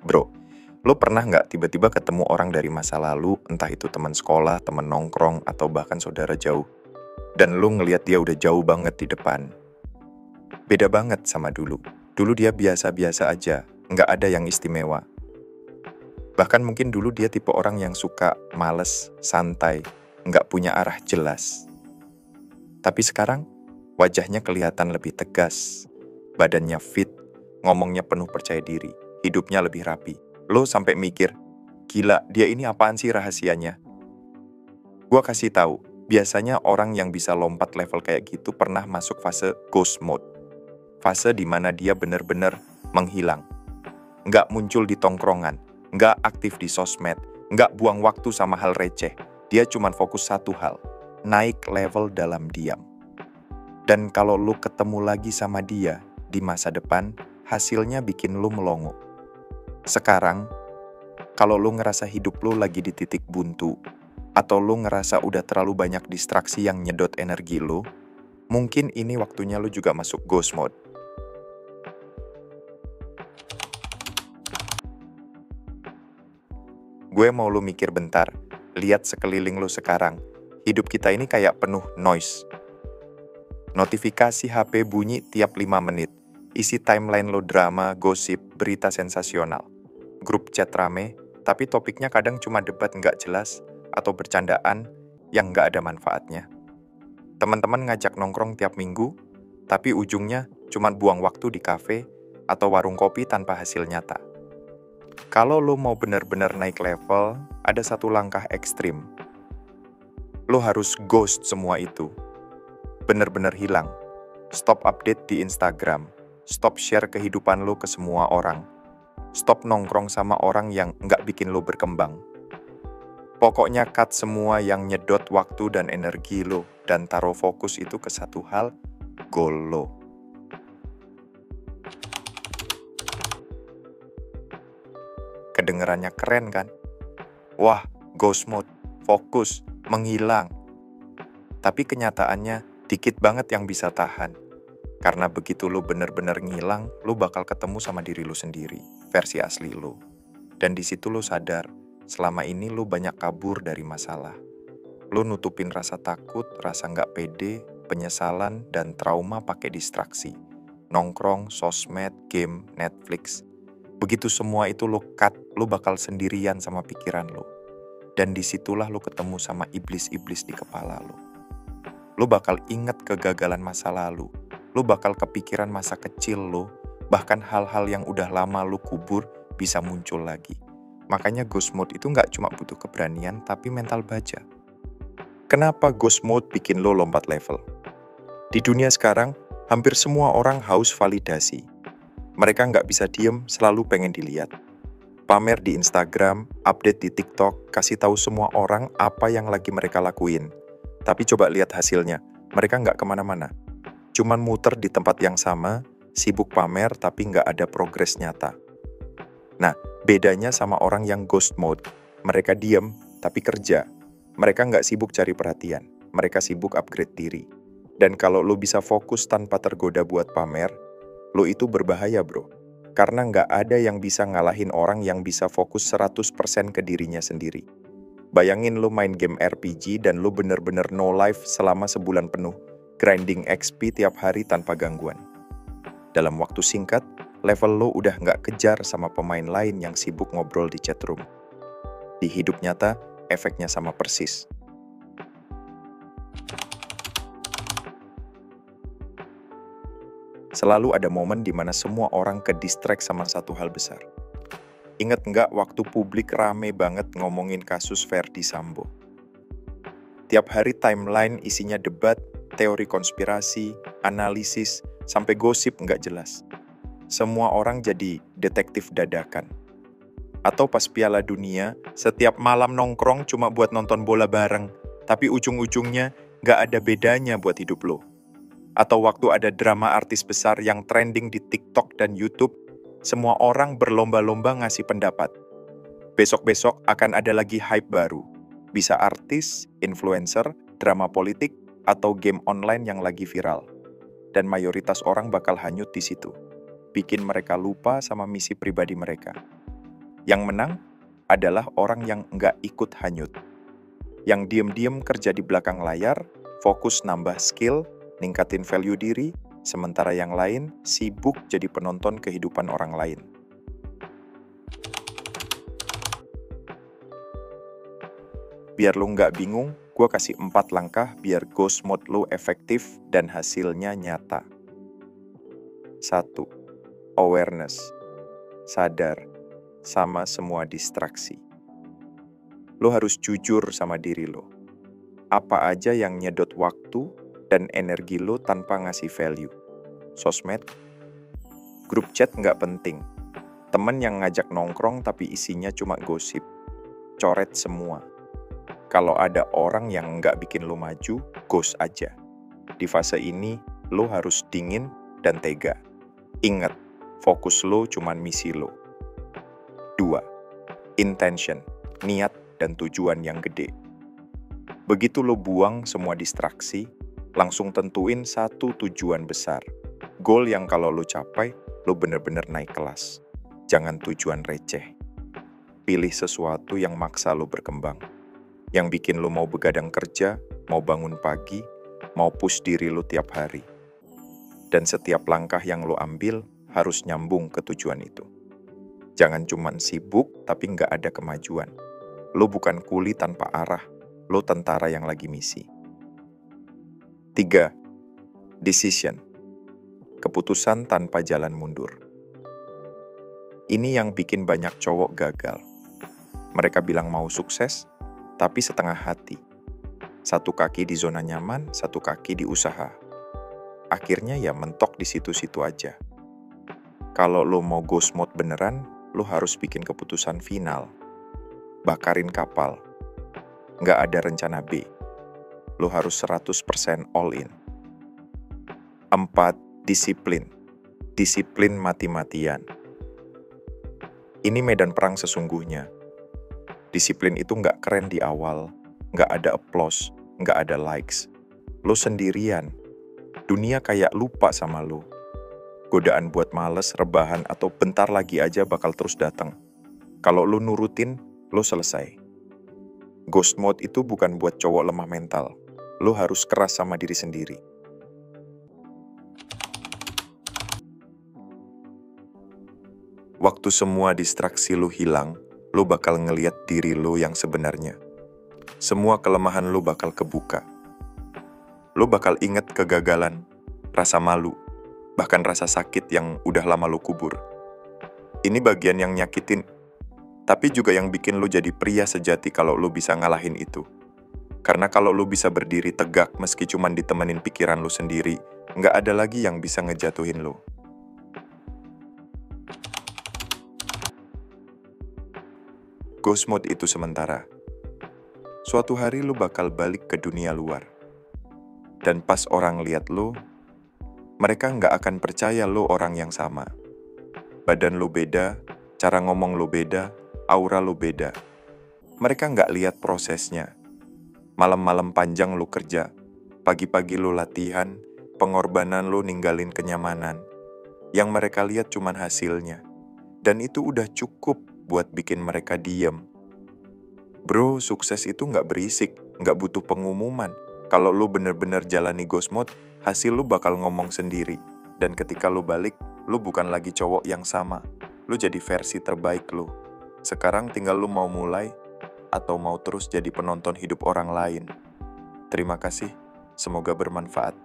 Bro, lo pernah nggak tiba-tiba ketemu orang dari masa lalu, entah itu teman sekolah, teman nongkrong, atau bahkan saudara jauh, dan lo ngelihat dia udah jauh banget di depan. Beda banget sama dulu. Dulu dia biasa-biasa aja, nggak ada yang istimewa. Bahkan mungkin dulu dia tipe orang yang suka males, santai, nggak punya arah jelas. Tapi sekarang, wajahnya kelihatan lebih tegas, badannya fit, ngomongnya penuh percaya diri, hidupnya lebih rapi. Lo sampai mikir, gila, dia ini apaan sih rahasianya? Gua kasih tahu, biasanya orang yang bisa lompat level kayak gitu pernah masuk fase ghost mode. Fase di mana dia benar-benar menghilang. Nggak muncul di tongkrongan, nggak aktif di sosmed, nggak buang waktu sama hal receh. Dia cuma fokus satu hal, naik level dalam diam. Dan kalau lu ketemu lagi sama dia di masa depan, hasilnya bikin lu melongo. Sekarang, kalau lu ngerasa hidup lu lagi di titik buntu, atau lu ngerasa udah terlalu banyak distraksi yang nyedot energi lu, mungkin ini waktunya lu juga masuk ghost mode. Gue mau lu mikir bentar, lihat sekeliling lu sekarang. Hidup kita ini kayak penuh noise. Notifikasi HP bunyi tiap 5 menit. Isi timeline lo drama, gosip, berita sensasional. Grup chat rame, tapi topiknya kadang cuma debat nggak jelas atau bercandaan yang nggak ada manfaatnya. Teman-teman ngajak nongkrong tiap minggu, tapi ujungnya cuma buang waktu di kafe atau warung kopi tanpa hasil nyata. Kalau lo mau benar-benar naik level, ada satu langkah ekstrim. Lo harus ghost semua itu. Benar-benar hilang. Stop update di Instagram. Stop share kehidupan lo ke semua orang. Stop nongkrong sama orang yang nggak bikin lo berkembang. Pokoknya cut semua yang nyedot waktu dan energi lo, dan taruh fokus itu ke satu hal, goal lo. Kedengerannya keren kan? Wah, ghost mode, fokus, menghilang. Tapi kenyataannya, dikit banget yang bisa tahan. Karena begitu lo bener-bener ngilang, lo bakal ketemu sama diri lo sendiri, versi asli lo. Dan di situ lo sadar, selama ini lo banyak kabur dari masalah. Lo nutupin rasa takut, rasa nggak pede, penyesalan, dan trauma pakai distraksi. Nongkrong, sosmed, game, Netflix. Begitu semua itu lo cut, lo bakal sendirian sama pikiran lo. Dan disitulah lo ketemu sama iblis-iblis di kepala lo. Lo bakal inget kegagalan masa lalu. Lo bakal kepikiran masa kecil lo. Bahkan hal-hal yang udah lama lo kubur bisa muncul lagi. Makanya ghost mode itu nggak cuma butuh keberanian, tapi mental baja. Kenapa ghost mode bikin lo lompat level? Di dunia sekarang, hampir semua orang haus validasi. Mereka nggak bisa diem, selalu pengen dilihat. Pamer di Instagram, update di TikTok, kasih tahu semua orang apa yang lagi mereka lakuin. Tapi coba lihat hasilnya, mereka nggak kemana-mana. Cuman muter di tempat yang sama, sibuk pamer tapi nggak ada progres nyata. Nah, bedanya sama orang yang ghost mode. Mereka diem, tapi kerja. Mereka nggak sibuk cari perhatian, mereka sibuk upgrade diri. Dan kalau lo bisa fokus tanpa tergoda buat pamer, lo itu berbahaya bro. Karena nggak ada yang bisa ngalahin orang yang bisa fokus 100% ke dirinya sendiri. Bayangin lo main game RPG dan lo bener-bener no life selama sebulan penuh, grinding XP tiap hari tanpa gangguan. Dalam waktu singkat, level lo udah nggak kejar sama pemain lain yang sibuk ngobrol di chatroom. Di hidup nyata, efeknya sama persis. Selalu ada momen di mana semua orang ke-distract sama satu hal besar. Ingat nggak waktu publik rame banget ngomongin kasus Verdi Sambo? Tiap hari timeline isinya debat, teori konspirasi, analisis, sampai gosip nggak jelas. Semua orang jadi detektif dadakan. Atau pas Piala Dunia, setiap malam nongkrong cuma buat nonton bola bareng, tapi ujung-ujungnya nggak ada bedanya buat hidup lo. Atau waktu ada drama artis besar yang trending di TikTok dan YouTube, semua orang berlomba-lomba ngasih pendapat. Besok-besok akan ada lagi hype baru. Bisa artis, influencer, drama politik, atau game online yang lagi viral. Dan mayoritas orang bakal hanyut di situ. Bikin mereka lupa sama misi pribadi mereka. Yang menang adalah orang yang nggak ikut hanyut. Yang diem-diem kerja di belakang layar, fokus nambah skill, ningkatin value diri, sementara yang lain sibuk jadi penonton kehidupan orang lain. Biar lo nggak bingung, gue kasih 4 langkah biar ghost mode lo efektif dan hasilnya nyata. 1. Awareness. Sadar sama semua distraksi. Lo harus jujur sama diri lo. Apa aja yang nyedot waktu dan energi lo tanpa ngasih value? Sosmed, grup chat nggak penting. Temen yang ngajak nongkrong tapi isinya cuma gosip. Coret semua. Kalau ada orang yang nggak bikin lo maju, ghost aja. Di fase ini, lo harus dingin dan tega. Ingat, fokus lo cuman misi lo. 2. Intention, niat dan tujuan yang gede. Begitu lo buang semua distraksi, langsung tentuin satu tujuan besar. Goal yang kalau lo capai, lo bener-bener naik kelas. Jangan tujuan receh. Pilih sesuatu yang maksa lo berkembang. Yang bikin lo mau begadang kerja, mau bangun pagi, mau push diri lo tiap hari. Dan setiap langkah yang lo ambil harus nyambung ke tujuan itu. Jangan cuman sibuk tapi nggak ada kemajuan. Lo bukan kuli tanpa arah, lo tentara yang lagi misi. 3. Decision. Keputusan tanpa jalan mundur. Ini yang bikin banyak cowok gagal. Mereka bilang mau sukses, tapi setengah hati. Satu kaki di zona nyaman, satu kaki di usaha. Akhirnya ya mentok di situ-situ aja. Kalau lo mau ghost mode beneran, lo harus bikin keputusan final. Bakarin kapal. Nggak ada rencana B. Lo harus 100% all in. 4. Disiplin. Disiplin mati-matian. Ini medan perang sesungguhnya. Disiplin itu nggak keren di awal, nggak ada applause, nggak ada likes. Lo sendirian. Dunia kayak lupa sama lo. Godaan buat males, rebahan, atau bentar lagi aja bakal terus datang. Kalau lo nurutin, lo selesai. Ghost mode itu bukan buat cowok lemah mental. Lo harus keras sama diri sendiri. Waktu semua distraksi lo hilang, lo bakal ngeliat diri lo yang sebenarnya. Semua kelemahan lo bakal kebuka. Lo bakal inget kegagalan, rasa malu, bahkan rasa sakit yang udah lama lo kubur. Ini bagian yang nyakitin, tapi juga yang bikin lo jadi pria sejati kalau lo bisa ngalahin itu. Karena kalau lo bisa berdiri tegak meski cuman ditemenin pikiran lo sendiri, nggak ada lagi yang bisa ngejatuhin lo. Ghost mode itu sementara. Suatu hari lo bakal balik ke dunia luar. Dan pas orang lihat lo, mereka nggak akan percaya lo orang yang sama. Badan lo beda, cara ngomong lo beda, aura lo beda. Mereka nggak lihat prosesnya. Malam-malam panjang lo kerja, pagi-pagi lo latihan, pengorbanan lo ninggalin kenyamanan. Yang mereka lihat cuman hasilnya. Dan itu udah cukup buat bikin mereka diem. Bro, sukses itu nggak berisik, nggak butuh pengumuman. Kalau lo bener-bener jalani ghost mode, hasil lo bakal ngomong sendiri. Dan ketika lo balik, lo bukan lagi cowok yang sama. Lo jadi versi terbaik lo. Sekarang tinggal lo mau mulai, atau mau terus jadi penonton hidup orang lain. Terima kasih, semoga bermanfaat.